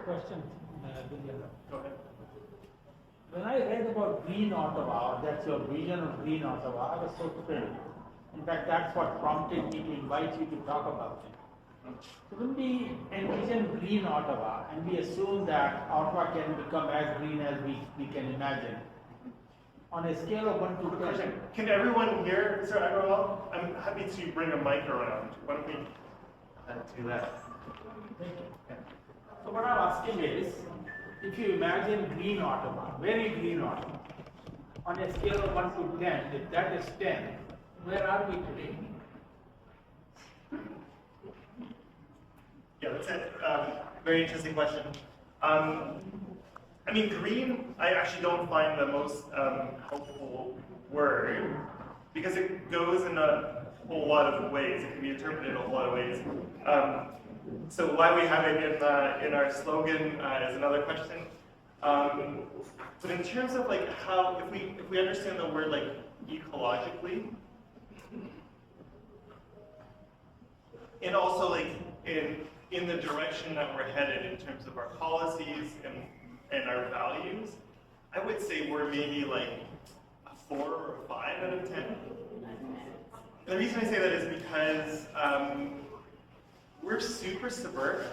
question, William. Go ahead. When I read about Green Ottawa, that's your vision of Green Ottawa, I was so thrilled. In fact, that's what prompted me to invite you to talk about it. So when we envision Green Ottawa and we assume that Ottawa can become as green as we can imagine, on a scale of 1 to 10. Can everyone hear Mr. Agrawal? I'm happy to bring a mic around. Why don't we do that? Thank you. So what I'm asking is, if you imagine Green Ottawa, very Green Ottawa, on a scale of 1 to 10, if that is 10, where are we today? Yeah, that's it. Very interesting question. I mean, green, I actually don't find the most helpful word because it goes in a whole lot of ways. It can be interpreted in a whole lot of ways. So why we have it in our slogan is another question. But in terms of like how, if we understand the word like ecologically, and also like in the direction that we're headed in terms of our policies and our values, I would say we're maybe like a 4 or a 5 out of 10. And the reason I say that is because we're super suburban,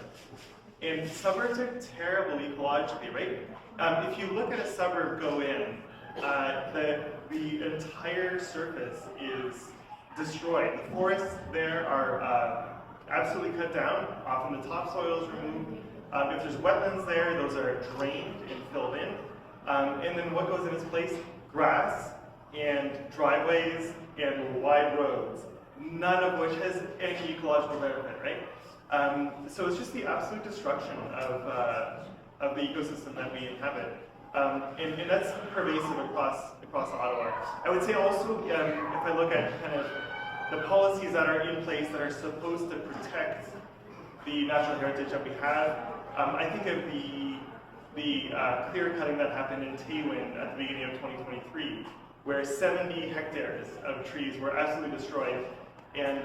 and suburbs are terrible ecologically, right? If you look at a suburb go in, the entire surface is destroyed. The forests there are absolutely cut down. Often the topsoil is removed. If there's wetlands there, those are drained and filled in. And then what goes in its place? Grass and driveways and wide roads, none of which has any ecological benefit, right? So it's just the absolute destruction of the ecosystem that we inhabit. And that's pervasive across Ottawa. I would say also, if I look at kind of the policies that are in place that are supposed to protect the natural heritage that we have, I think of the clear cutting that happened in Taywin at the beginning of 2023, where 70 hectares of trees were absolutely destroyed, and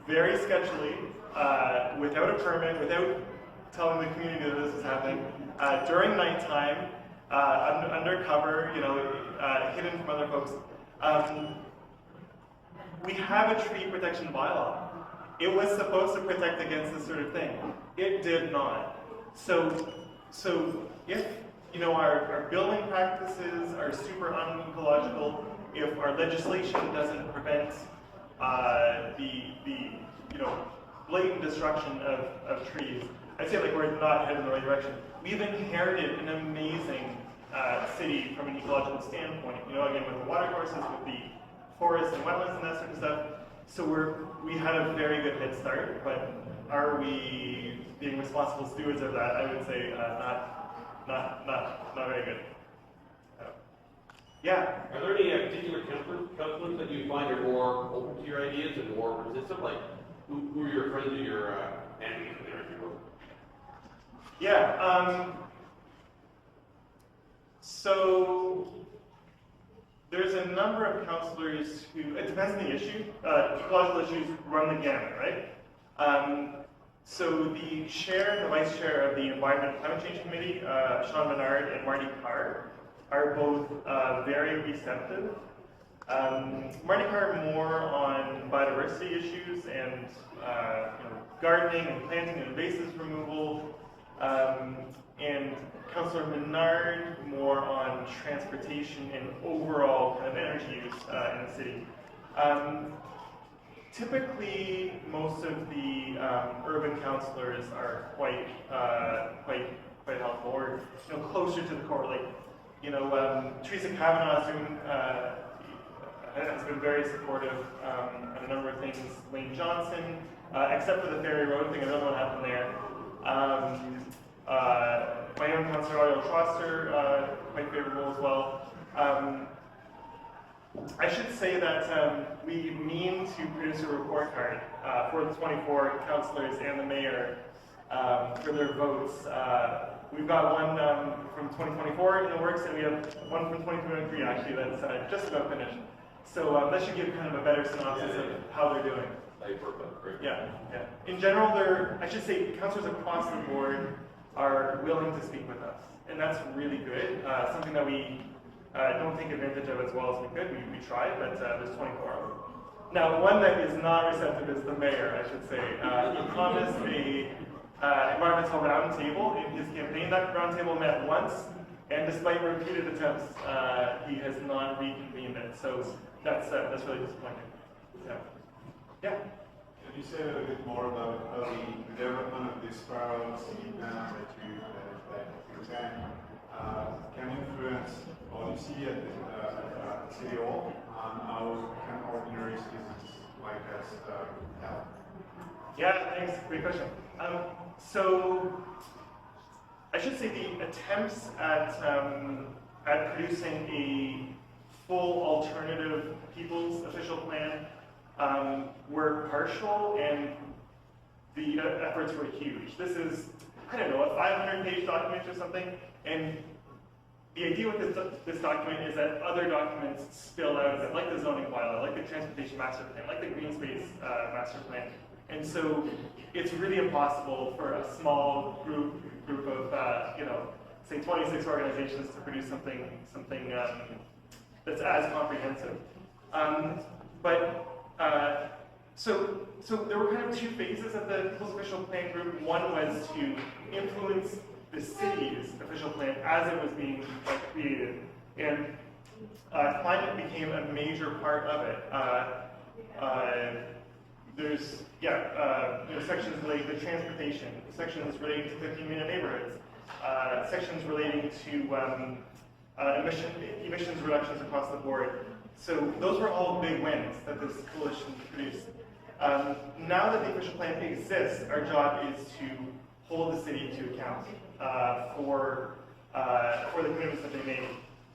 very sketchily, without a permit, without telling the community that this was happening, during nighttime, undercover, hidden from other folks. We have a tree protection bylaw. It was supposed to protect against this sort of thing. It did not. So if our building practices are super unecological, if our legislation doesn't prevent the blatant destruction of trees, I'd say like we're not heading in the right direction. We've inherited an amazing city from an ecological standpoint. Again with the watercourses, with the forests and wetlands and that sort of stuff. So we had a very good head start, but are we being responsible stewards of that? I would say not very good. Yeah. Are there any particular councillors that you find are more open to your ideas and more resistant? Like who are your friends or your enemies in there, if you will? Yeah. So there's a number of councillors who, it depends on the issue. Ecological issues run the gamut, right? So the chair and the vice chair of the Environment and Climate Change Committee, Sean Menard and Marty Carr, are both very receptive. Marty Carr more on biodiversity issues and gardening and planting and invasives removal, and Councillor Menard more on transportation and overall kind of energy use in the city. Typically, most of the urban councillors are quite helpful, or closer to the core. Like, Teresa Kavanagh has been very supportive on a number of things. Lane Johnson, except for the Ferry Road thing, I don't know what happened there. My own councillor, Ariel Troster, quite favorable as well. I should say that we mean to produce a report card for the 24 councillors and the mayor for their votes. We've got one from 2024 in the works, and we have one from 2023 actually that's just about finished. So that should give kind of a better synopsis of how they're doing. Yeah. In general, I should say councillors across the board are willing to speak with us. And that's really good, something that we don't take advantage of as well as we could. We tried, but there's 24 hours. Now, one that is not receptive is the mayor, I should say. He promised a environmental roundtable in his campaign. That roundtable met once, and despite repeated attempts, he has not reconvened it. So that's really disappointing. Yeah. Yeah. Can you say a little bit more about the development of this spiral city plan that you can influence policy at the City Hall, and how can ordinary citizens like us help? Yeah, thanks. Great question. So I should say the attempts at producing a full alternative people's official plan were partial, and the efforts were huge. This is, I don't know, a 500-page document or something, and the idea with this document is that other documents spill out of it, like the zoning bylaw, like the transportation master plan, like the green space master plan. And so it's really impossible for a small group of, say 26 organizations to produce something that's as comprehensive. So there were kind of two phases of the People's Official Plan group. One was to influence the city's official plan as it was being created, and climate became a major part of it. There's sections relating to transportation, sections relating to 15-minute neighborhoods, sections relating to emissions reductions across the board. So those were all big wins that this coalition produced. Now that the official plan exists, our job is to hold the city to account for the commitments that they made.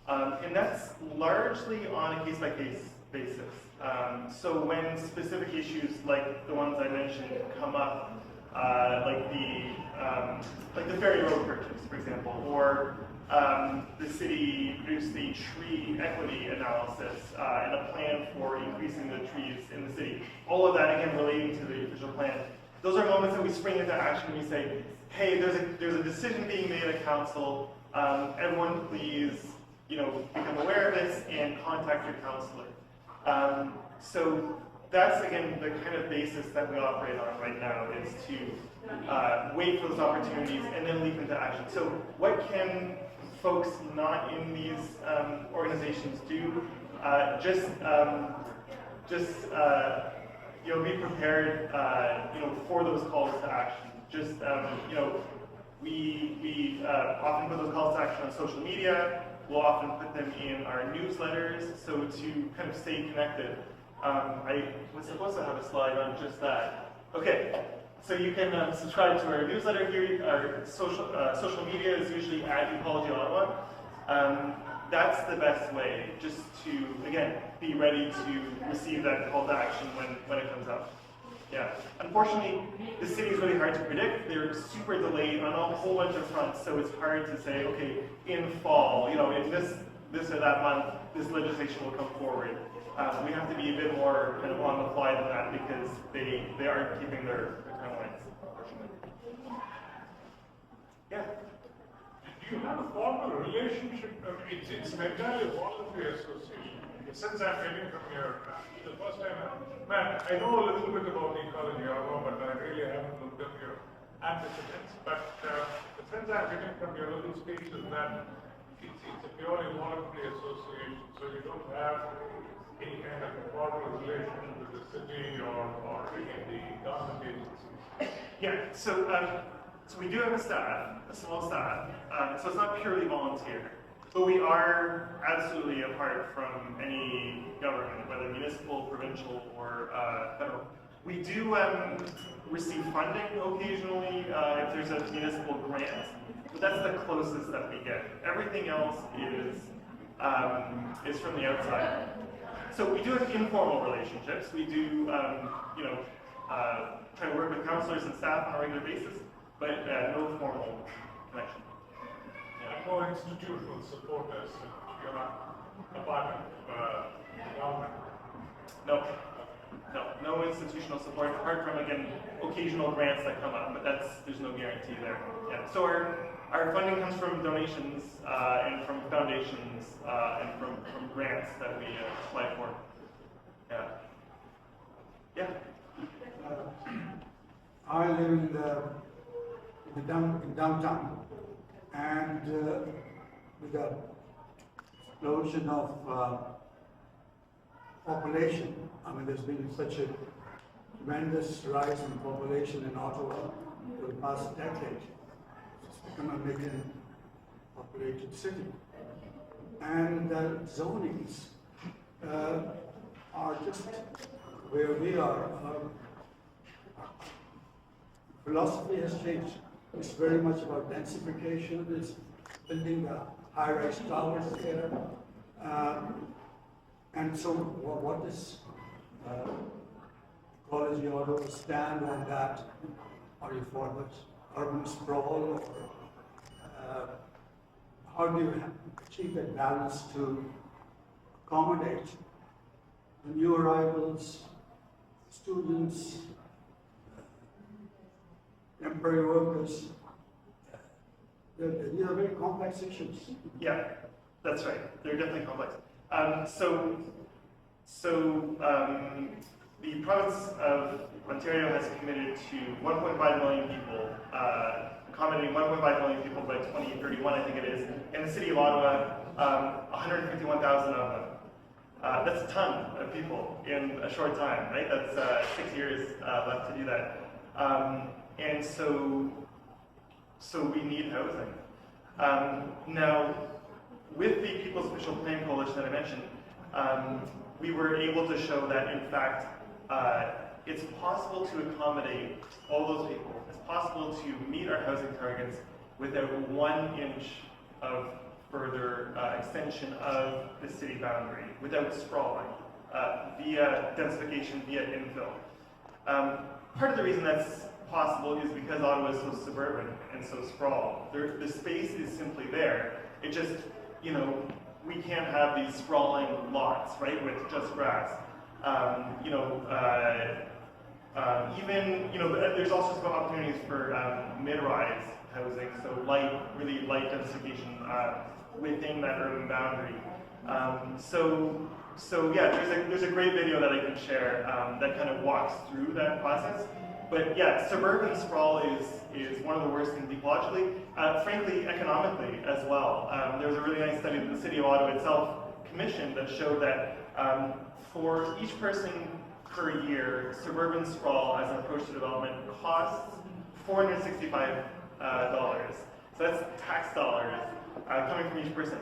And that's largely on a case-by-case basis. So when specific issues like the ones I mentioned come up, like the ferry road purchase, for example, or the city produced the tree equity analysis and a plan for increasing the trees in the city. All of that, again, relating to the official plan. Those are moments that we spring into action and we say, hey, there's a decision being made at council. Everyone please, become aware of this and contact your councillor. So that's, again, the kind of basis that we operate on right now, is to wait for those opportunities and then leap into action. So what can folks not in these organizations do? Be prepared, for those calls to action. We often put those calls to action on social media. We'll often put them in our newsletters, so to kind of stay connected. I was supposed to have a slide on just that. Okay, so you can subscribe to our newsletter here. Our social media is usually at Ecology Ottawa. That's the best way, just to, again, be ready to receive that call to action when it comes up. Yeah. Unfortunately, the city is really hard to predict. They're super delayed on a whole bunch of fronts, so it's hard to say, okay, in fall, in this or that month, this legislation will come forward. We have to be a bit more kind of on the fly than that, because they aren't keeping their timelines, unfortunately. Yeah. Do you have a formal relationship? It's an entirely voluntary association. Since I'm getting from your, the first time, I know a little bit about Ecology Ottawa, but I really haven't looked at your antecedents. But the sense I'm getting from your little speech is that it's a purely voluntary association, so you don't have any kind of formal relation with the city or any of the government agencies. Yeah, so we do have a small staff, so it's not purely volunteer, but we are absolutely apart from any government, whether municipal, provincial, or federal. We do receive funding occasionally if there's a municipal grant, but that's the closest that we get. Everything else is from the outside. So we do have informal relationships. We do, try to work with counselors and staff on a regular basis, but no formal connection. Yeah, no institutional support as you're not a part of the government. No institutional support, apart from, again, occasional grants that come up, but there's no guarantee there. Yeah. So our our funding comes from donations and from foundations and from grants that we apply for. Yeah. Yeah. I live in downtown, and with the explosion of population, I mean, there's been such a tremendous rise in population in Ottawa for the past decade. It's become a million populated city. And the zonings are just where we are. Philosophy has changed. It's very much about densification, it's building the high-rise towers there. And so what is Ecology Ottawa stand on that? Are you for the urban sprawl? Or, how do you achieve that balance to accommodate the new arrivals, students, temporary workers? These are very complex issues. Yeah, that's right. They're definitely complex. The province of Ontario has committed to 1.5 million people, accommodating 1.5 million people by 2031, I think it is. In the city of Ottawa, 151,000 of them. That's a ton of people in a short time, right? That's 6 years left to do that. And so we need housing. Now, with the People's Official Planning Coalition that I mentioned, we were able to show that, in fact, it's possible to accommodate all those people. It's possible to meet our housing targets without 1 inch of further extension of the city boundary, without sprawling, via densification, via infill. Part of the reason that's possible is because Ottawa is so suburban and so sprawled. The space is simply there. It just, we can't have these sprawling lots, right, with just grass. There's also some opportunities for mid-rise housing, so really light densification within that urban boundary. There's a great video that I can share that kind of walks through that process. But yeah, suburban sprawl is one of the worst things ecologically, frankly, economically as well. There was a really nice study that the city of Ottawa itself commissioned that showed that for each person per year, suburban sprawl as an approach to development costs $465. So that's tax dollars coming from each person.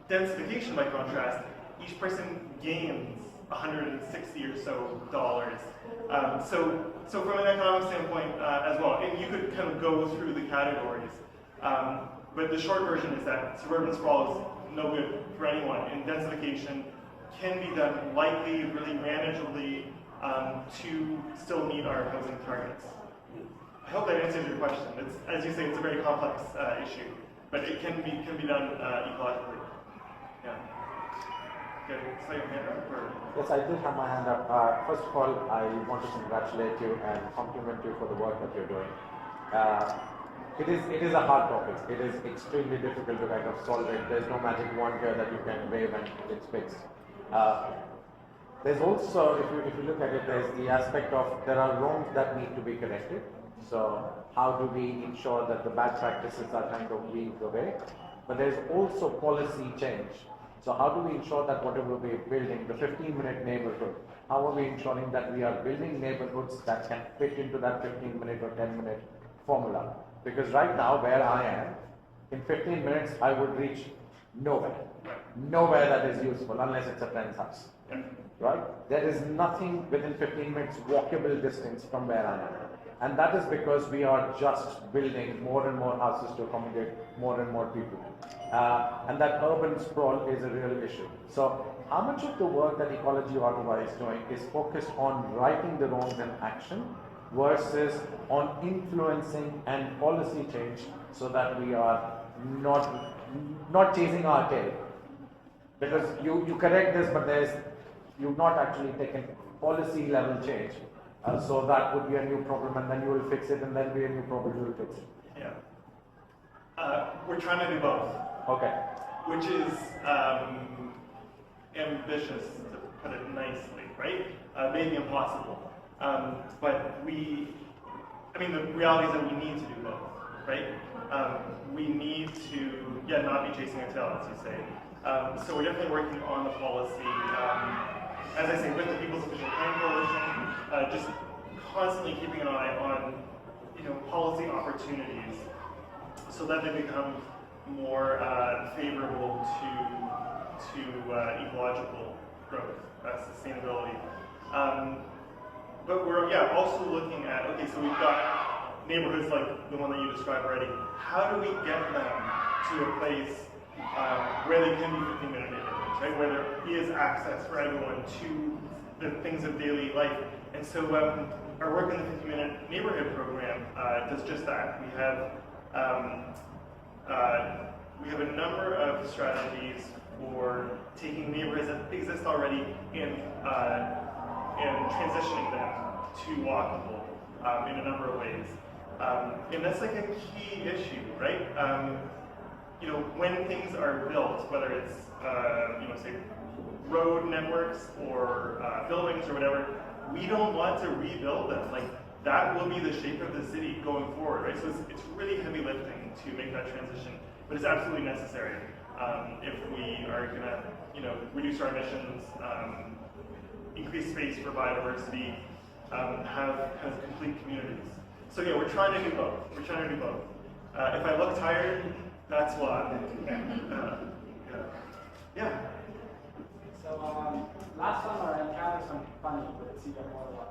Densification, by contrast, each person gains 160 or so dollars. So from an economic standpoint as well, and you could kind of go through the categories. But the short version is that suburban sprawl is no good for anyone, and densification can be done lightly, really manageably, to still meet our housing targets. I hope that answers your question. It's, as you say, it's a very complex issue, but it can be done ecologically. Yeah. Okay, so your hand up, or? Yes, I do have my hand up. First of all, I want to congratulate you and compliment you for the work that you're doing. It is a hard topic. It is extremely difficult to kind of solve it. There's no magic wand here that you can wave and it's fixed. There's also, if you look at it, there's the aspect of there are wrongs that need to be corrected. So how do we ensure that the bad practices are kind of weeded away? But there's also policy change. So how do we ensure that whatever we're building, the 15-minute neighborhood, how are we ensuring that we are building neighborhoods that can fit into that 15-minute or 10-minute formula? Because right now, where I am, in 15 minutes, I would reach nowhere. Nowhere that is useful, unless it's a friend's house. Right? There is nothing within 15 minutes walkable distance from where I am. And that is because we are just building more and more houses to accommodate more and more people. And that urban sprawl is a real issue. So how much of the work that Ecology Ottawa is doing is focused on righting the wrongs in action versus on influencing and policy change so that we are not chasing our tail? Because you correct this, but you've not actually taken policy level change. So that would be a new problem, and then you will fix it, and then be a new problem, you will fix it. Yeah. We're trying to do both, Okay. which is ambitious, to put it nicely, right? Maybe impossible. But the reality is that we need to do both, right? We need to, not be chasing our tail, as you say. So we're definitely working on the policy. As I say, with the People's Official Plan Coalition, just constantly keeping an eye on, policy opportunities so that they become more favorable to ecological growth, sustainability. But we're also looking at, okay, so we've got neighborhoods like the one that you described already. How do we get them to a place where they can be 15-minute neighborhoods, right? Where there is access for everyone to the things of daily life. And so our work in the 50-minute neighborhood program does just that. We have a number of strategies for taking neighborhoods that exist already and transitioning them to walkable in a number of ways. And that's like a key issue, right? When things are built, whether it's say road networks or buildings or whatever, we don't want to rebuild them. Like that will be the shape of the city going forward, right? So it's really heavy lifting to make that transition, but it's absolutely necessary if we are gonna, reduce our emissions, increase space for biodiversity, have complete communities. So we're trying to do both. If I look tired, that's why. So last summer I encountered some funny with City of Ottawa.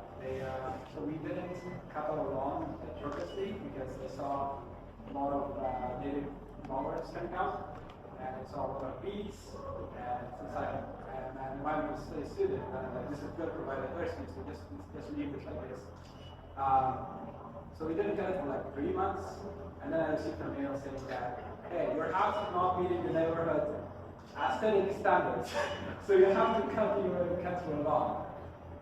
So we didn't cut our lawn purposely because they saw a lot of native flowers coming out, and I saw a lot of bees. And since I'm an environmental studies student, this is good for biodiversity, so just leave it like this. So we didn't cut it for like 3 months, and then I received a mail saying that, hey, your house is not meeting the neighborhood aesthetic standards, so you have to cut your lawn.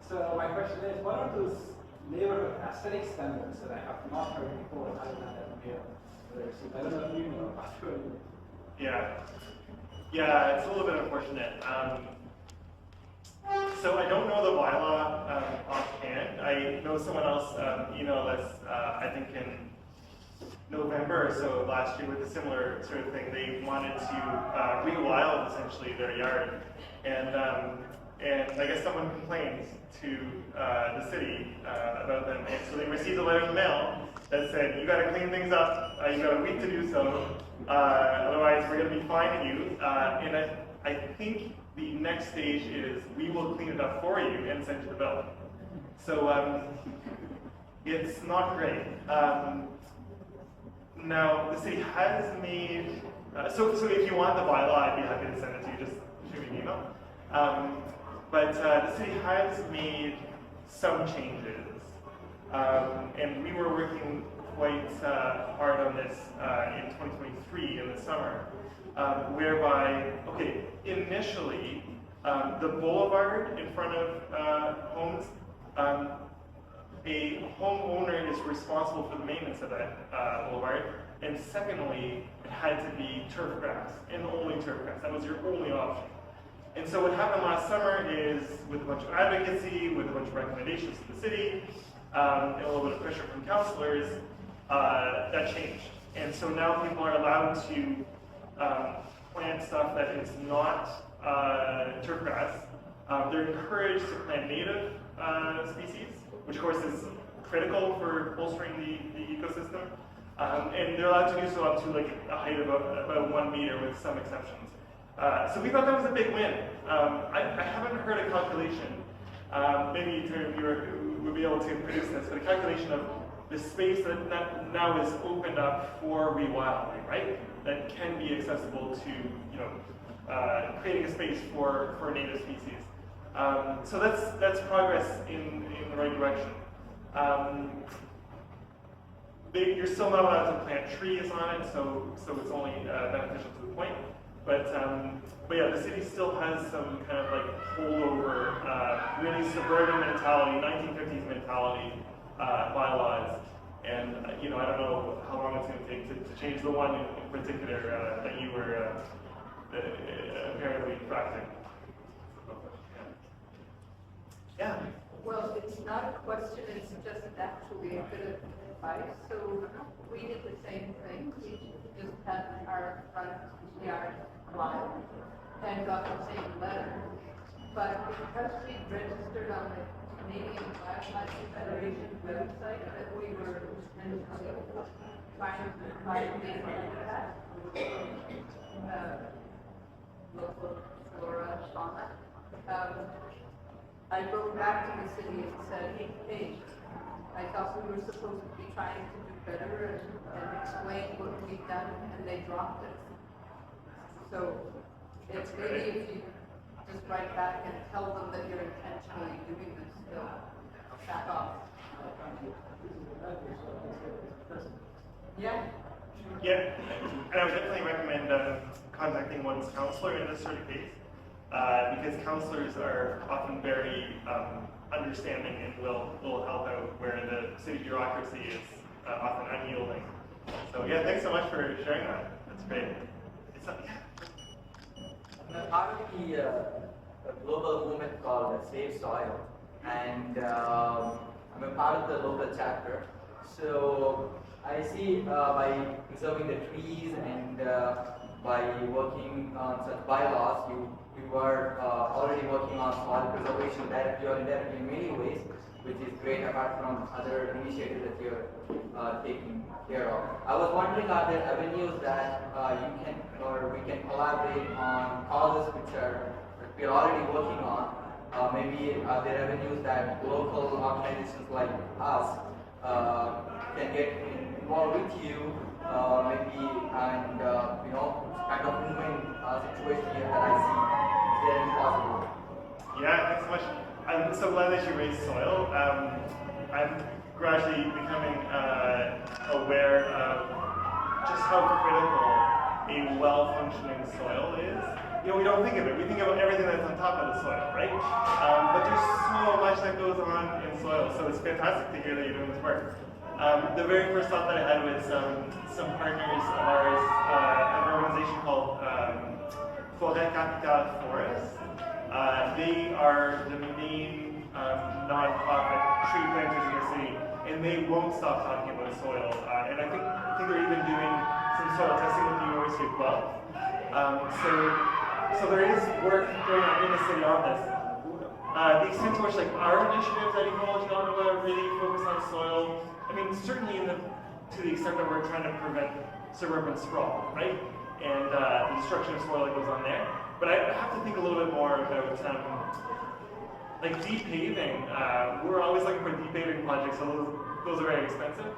So my question is, what are those neighborhood aesthetic standards that I have not heard before other than that mail? I don't know if you know about it. Yeah, it's a little bit unfortunate. So I don't know the bylaw offhand. I know someone else emailed us, I think in November or so last year with a similar sort of thing. They wanted to rewild essentially their yard, and I guess someone complained to the city about them, and so they received a letter in the mail that said, you got to clean things up, you got a week to do so, otherwise we're going to be fining you, and I think the next stage is we will clean it up for you and send you the bill. So it's not great. Now, the city has made, so if you want the bylaw, I'd be happy to send it to you, just shoot me an email. But the city has made some changes, and we were working quite hard on this in 2023 in the summer, whereby, okay, initially, the boulevard in front of homes, a homeowner is responsible for the maintenance of that boulevard, and secondly, it had to be turf grass, and only turf grass. That was your only option. And so what happened last summer is, with a bunch of advocacy, with a bunch of recommendations to the city, and a little bit of pressure from councillors, that changed. And so now people are allowed to plant stuff that is not turf grass. They're encouraged to plant native species, which of course is critical for bolstering the ecosystem. And they're allowed to do so up to like a height of about 1 meter with some exceptions. So we thought that was a big win. I haven't heard a calculation, maybe you would be able to produce this, but a calculation of the space that now is opened up for rewilding, right? That can be accessible to, creating a space for native species. So that's progress in the right direction. You're still not allowed to plant trees on it, so it's only beneficial to the point. But yeah, the city still has some kind of like holdover, really suburban mentality, 1950s mentality bylaws And I don't know how long it's going to take to change the one in particular that you were apparently practicing. Yeah. Well, it's not a question, it's just actually a bit of advice. So we did the same thing. We just had our front yard live and got the same letter. But because we registered on the Canadian Wildlife Federation website that we were trying to find habitat, local flora, fauna, I wrote back to the city and said, hey, I thought we were supposed to be trying to do better and explain what we've done, and they dropped it. So it's maybe if you just write back and tell them that you're intentionally doing this, they'll back off. Yeah. Yeah, and I would definitely recommend contacting one's counselor in this sort of case, because counselors are often very understanding and will help out where the city bureaucracy is often unyielding. So yeah, thanks so much for sharing that. That's great. I'm a part of the a global movement called Save Soil, and I'm a part of the local chapter. So I see by preserving the trees and by working on such bylaws, you are already working on soil preservation directly or indirectly in many ways, which is great apart from other initiatives that you're taking care of. I was wondering, are there avenues that you can or we can collaborate on causes which we're already working on? Maybe are there avenues that local organizations like us can get involved with you, maybe, and kind of movement situation here that I see. Is there any possible? Yeah, thanks so much. I'm so glad that you raised soil. I'm gradually becoming aware of just how critical a well-functioning soil is. We don't think of it. We think about everything that's on top of the soil, right? But there's so much that goes on in soil, so it's fantastic to hear that you're doing this work. The very first thought that I had was some partners of ours, an organization called Forêt Capitale Forest. They are the main non-profit tree planters in the city, and they won't stop talking about soil. And I think they're even doing some soil testing with the University of Guelph. So there is work going on in the city on this. The extent to which our initiatives at Ecology Ottawa really focus on soil, I mean, certainly to the extent that we're trying to prevent suburban sprawl, right? And the destruction of soil that goes on there. But I have to think a little bit more about deep paving. We're always looking for deep paving projects, so those are very expensive.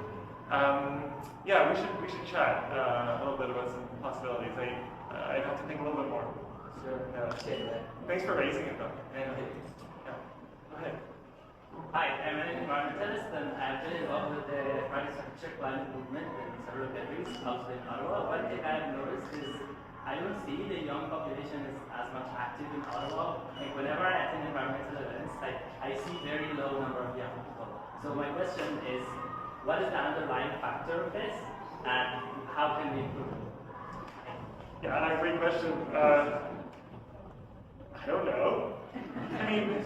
Yeah, we should chat a little bit about some possibilities. I'd have to think a little bit more. Sure. Thanks for raising it, though. And Go ahead. Hi, I'm an environmentalist and I've been involved with the private structure climate movement in several countries, also in Ottawa. One thing I've noticed is I don't see the young population is as much active in Ottawa. Whenever I attend environmental events, I see very low number of young people. So my question is, what is the underlying factor of this and how can we improve it? Yeah, great question. I don't know. I mean,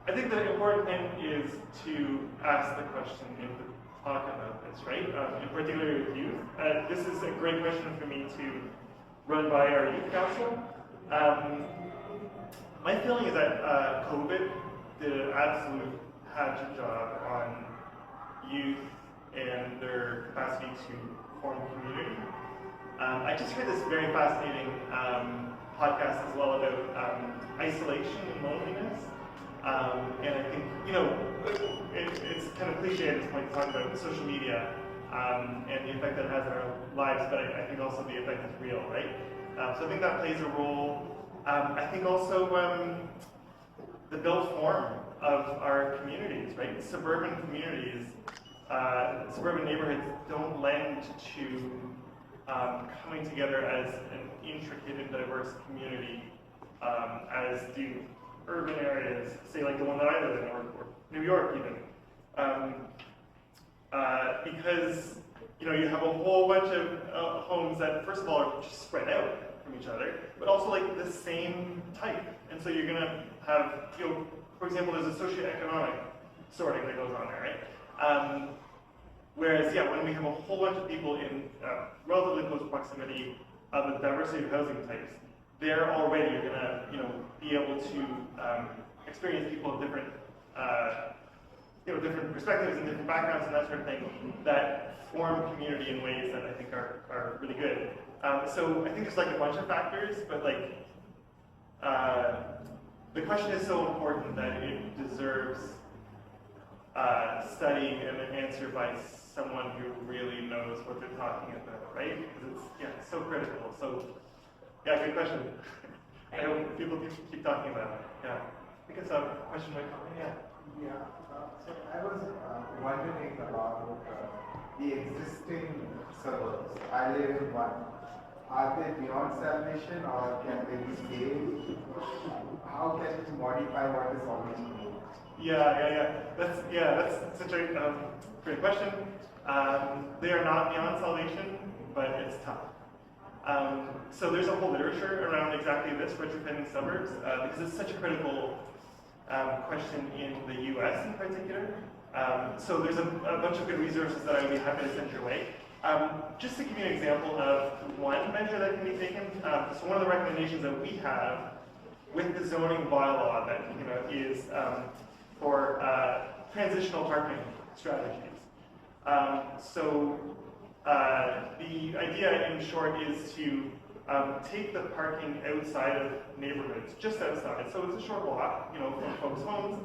I think the important thing is to ask the question and to talk about this, right? In particular with youth. This is a great question for me to run by our youth council. My feeling is that COVID did an absolute hatchet job on youth and their capacity to form community. I just heard this very fascinating podcast as well about isolation and loneliness. And I think, it's kind of cliche at this point to talk about social media and the effect that it has on our lives, but I think also the effect is real, right? So I think that plays a role. I think also the built form of our communities, right? Suburban communities, suburban neighborhoods don't lend to coming together as an intricate and diverse community as do urban areas, say like the one that I live in, or New York even, because you have a whole bunch of homes that first of all are just spread out from each other, but also like the same type, and so you're gonna have, for example, there's a socioeconomic sorting that goes on there, right? Whereas, yeah, when we have a whole bunch of people in relatively close proximity of a diversity of housing types, there already you're gonna, be able to experience people of different, different perspectives and different backgrounds and that sort of thing that form community in ways that I think are really good. So I think there's like a bunch of factors, but like the question is so important that it deserves studying and an answer by someone who really knows what they're talking about, right? Because it's so critical. So yeah, good question. I hope people keep talking about it. Yeah. I think it's a question might come in. Yeah. Yeah. So I was wondering about the existing suburbs. I live in one. Are they beyond salvation, or can they be saved? How can you modify what is already made? That's such a great question. They are not beyond salvation, but it's tough. So there's a whole literature around exactly this, retrofitting suburbs, because it's such a critical question in the U.S. in particular. So there's a bunch of good resources that I would be happy to send your way. Just to give you an example of one measure that can be taken, so one of the recommendations that we have with the zoning bylaw that is for transitional parking strategies. The idea, in short, is to take the parking outside of neighborhoods, just outside. So it's a short walk, from folks' homes,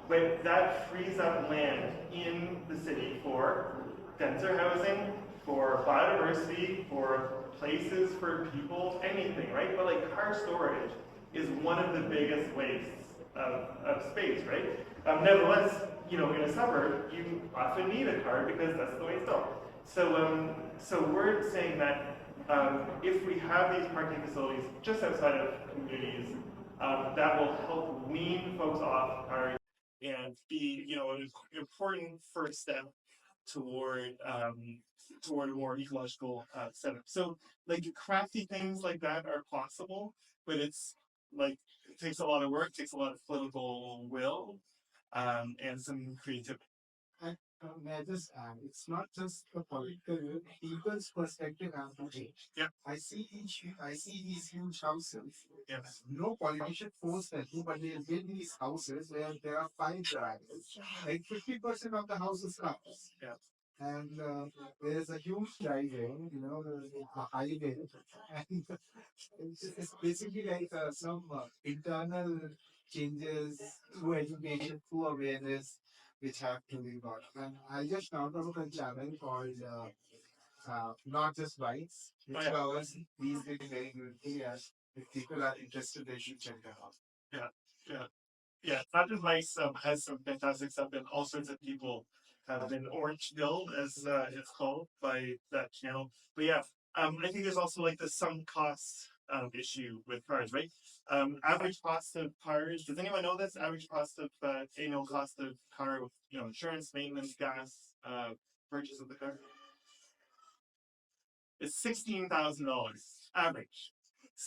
but that frees up land in the city for denser housing, for biodiversity, for places for people, anything, right? But like car storage is one of the biggest wastes of space, right? Nevertheless, in a suburb, you often need a car because that's the way it's built. So we're saying that if we have these parking facilities just outside of communities, that will help wean folks off cars and be, an important first step toward a more ecological setup. So like crafty things like that are possible, but it's like it takes a lot of work, takes a lot of political will, and some creativity. May I just add, it's not just the political, people's perspective has to change. Yeah. I see these huge houses. Yes. No politician forced them to, but they build these houses where there are 5 drivers. Like 50% of the house is cars. Yeah. And there's a huge driveway, the highway, and it's basically like some internal changes through education, through awareness, which have to be got. And I just found out a channel called Not Just Bikes, which covers these things very good areas. If people are interested, they should check it out. Yeah. Not Just Bikes has some fantastic stuff, and all sorts of people have been orange billed, as it's called, by that channel. But yeah, I think there's also like the sunk cost issue with cars, right? Average cost of cars. Does anyone know this? Average cost of annual cost of car with insurance, maintenance, gas, purchase of the car. It's $16,000 average.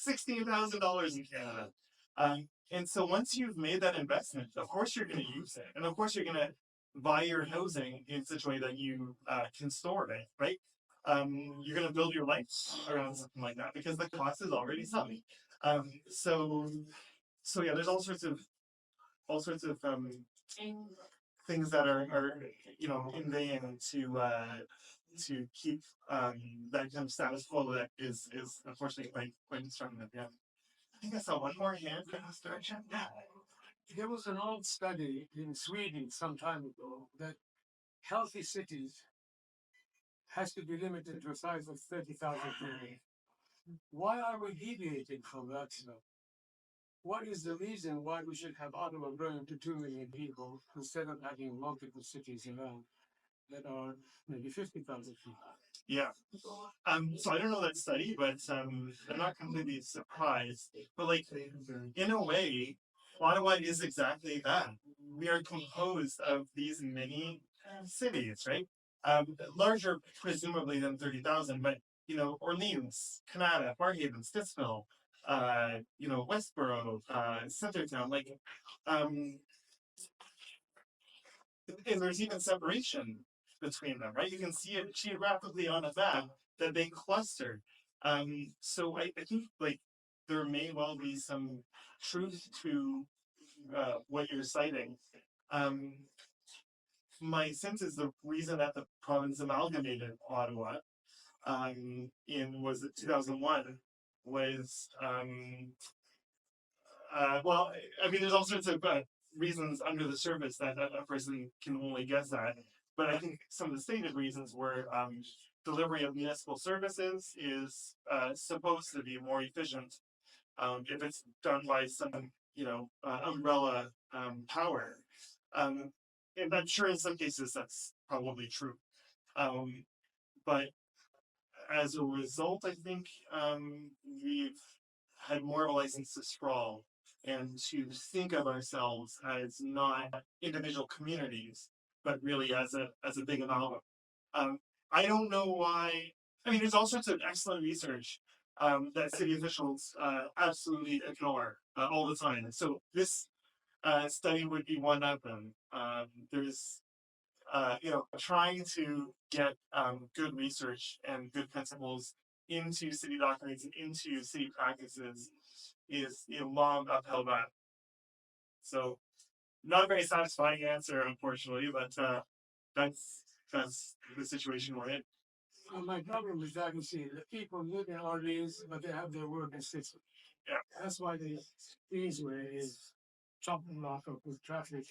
$16,000 in Canada. And so once you've made that investment, of course you're going to use it, and of course you're going to buy your housing in such a way that you can store it, right? You're going to build your life around something like that because the cost is already something. So yeah, there's all sorts of things that are inveighing to keep that kind of status quo that is unfortunately quite destructive. Yeah. I think I saw one more hand in this direction. Yeah. There was an old study in Sweden some time ago that healthy cities has to be limited to a size of 30,000 people. Why are we deviating from that stuff? What is the reason why we should have Ottawa growing to 2 million people instead of having multiple cities around that are maybe 50,000 people? Yeah. So I don't know that study, but I'm not completely surprised. But like in a way, Ottawa is exactly that. We are composed of these mini cities, right? Larger presumably than 30,000, but Orleans, Canada, Barhaven, Stittsville, Westboro, Centertown, um, and there's even separation between them, right? You can see it geographically on a map that they cluster. So I think there may well be some truth to what you're citing. Um, my sense is the reason that the province amalgamated Ottawa in was it 2001 was well, I mean, there's all sorts of reasons under the surface that a person can only guess at. But I think some of the stated reasons were delivery of municipal services is supposed to be more efficient if it's done by some, umbrella power. And I'm sure in some cases that's probably true. But as a result, I think we've had more of a license to sprawl and to think of ourselves as not individual communities, but really as a big amalgam. I don't know why. I mean, there's all sorts of excellent research that city officials absolutely ignore all the time. So this study would be one of them. There's trying to get good research and good principles into city documents and into city practices is a long uphill battle. So, not a very satisfying answer, unfortunately, but that's the situation we're in. My problem is that you see the people live in Orleans, but they have their work in Sicily. Yeah. That's why the Queensway is chopping block up with traffic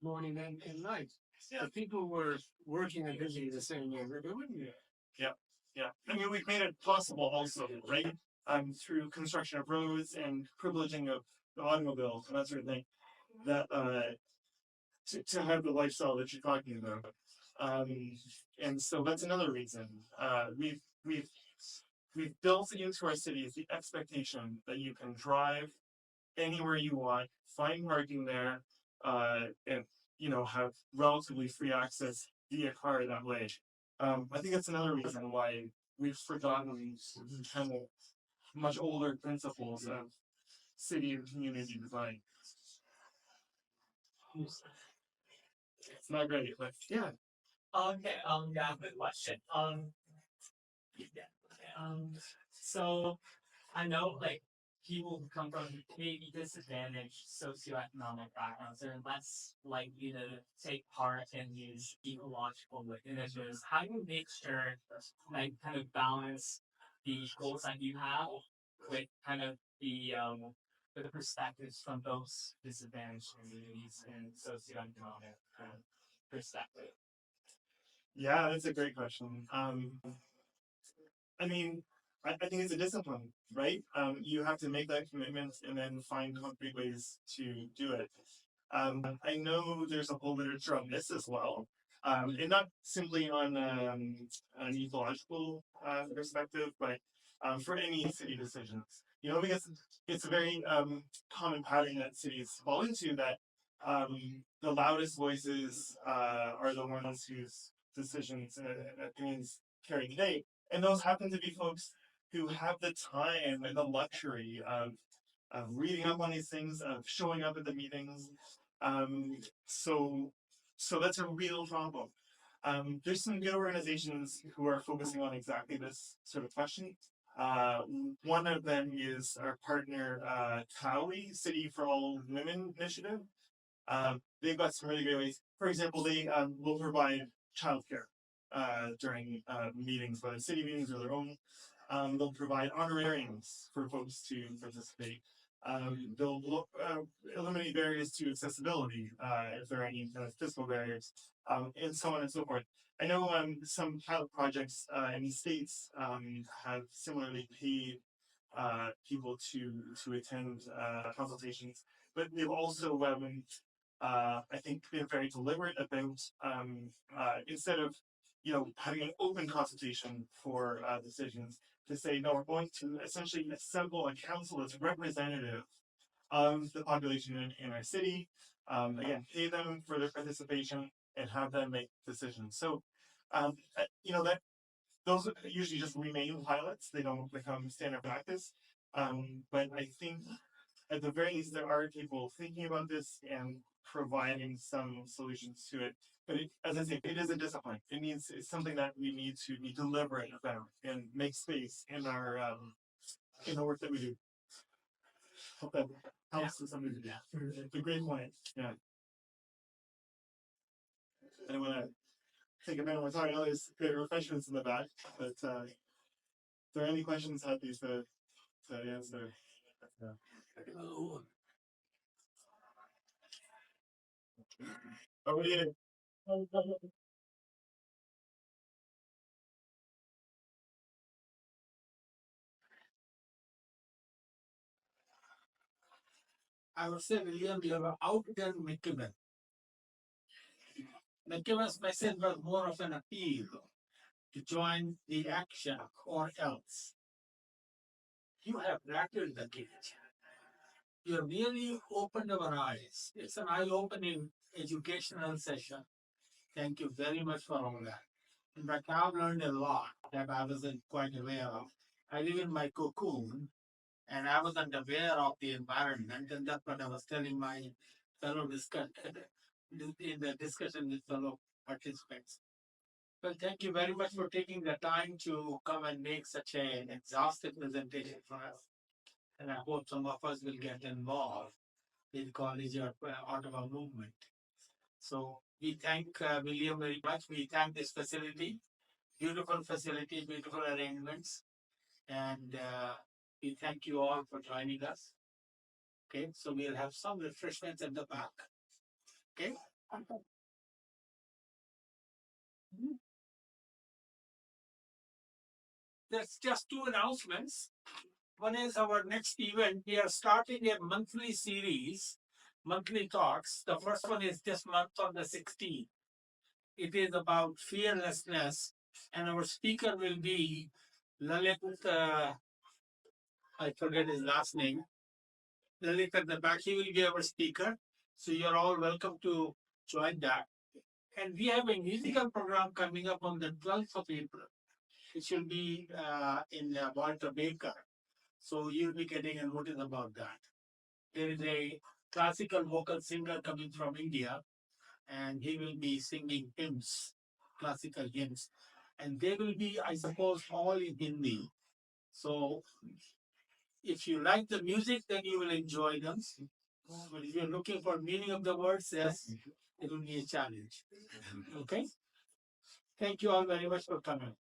morning and night. Yeah. The people were working and busy the same way we're doing it. Yeah. I mean, we've made it possible also, right? Through construction of roads and privileging of the automobiles and that sort of thing, that to have the lifestyle that you're talking about. And so that's another reason. We've built into our cities the expectation that you can drive anywhere you want, find parking there, and have relatively free access via car that way. I think that's another reason why we've forgotten kind of much older principles of city and community design. It's not great, but yeah. Okay, yeah, good question. Yeah, so I know people who come from maybe disadvantaged socioeconomic backgrounds are less likely to take part in these ecological initiatives. How do you make sure kind of balance the goals that you have with kind of the perspectives from those disadvantaged communities and socioeconomic perspective? Yeah, that's a great question. I mean, I think it's a discipline, right? You have to make that commitment and then find concrete ways to do it. I know there's a whole literature on this as well, and not simply on an ecological perspective, but for any city decisions. Because it's a very common pattern that cities fall into that the loudest voices are the ones whose decisions and opinions carry the day. And those happen to be folks who have the time and the luxury of reading up on these things, of showing up at the meetings. So that's a real problem. There's some good organizations who are focusing on exactly this sort of question. One of them is our partner, Cowley, City for All Women Initiative. They've got some really great ways. For example, they will provide childcare during meetings, whether city meetings or their own. They'll provide honorariums for folks to participate. They'll eliminate barriers to accessibility if there are any physical barriers, and so on and so forth. I know some pilot projects in the States have similarly paid people to attend consultations, but they've also I think been very deliberate about instead of having an open consultation for decisions, to say no, we're going to essentially assemble a council that's representative of the population in our city. Again, pay them for their participation and have them make decisions. So, that those usually just remain pilots; they don't become standard practice. But I think at the very least there are people thinking about this and providing some solutions to it. But as I say, it is a discipline. It's something that we need to be deliberate about and make space in our in the work that we do. Hope that helps to some degree. It's a great point. Yeah. I don't want to take a minute more time. I know there's great refreshments in the back, but if there are any questions, happy to answer. Oh, yeah. I would say, William, you have outdone McKibben. McKibben's message was more of an appeal to join the action or else. You have rattled the cage. You have really opened our eyes. It's an eye-opening educational session. Thank you very much for all that. In fact, I've learned a lot that I wasn't quite aware of. I live in my cocoon and I wasn't aware of the environment, and that's what I was telling my fellow in the discussion with fellow participants. Well, thank you very much for taking the time to come and make such an exhaustive presentation for us. And I hope some of us will get involved in Ecology Ottawa movement. So we thank William very much. We thank this facility, beautiful facility, beautiful arrangements, and we thank you all for joining us. Okay, so we'll have some refreshments at the back. Okay. There's just two announcements. One is our next event. We are starting a monthly series, monthly talks. The first one is this month on the 16th. It is about fearlessness, and our speaker will be Lalit. I forget his last name. Lalit at the back. He will be our speaker. So you're all welcome to join that. And we have a musical program coming up on the 12th of April. It will be in Walter Baker. So you'll be getting a notice about that. There is a classical vocal singer coming from India, and he will be singing hymns, classical hymns. And they will be, I suppose, all in Hindi. So if you like the music, then you will enjoy them. But if you're looking for meaning of the words, yes, it will be a challenge. Okay? Thank you all very much for coming.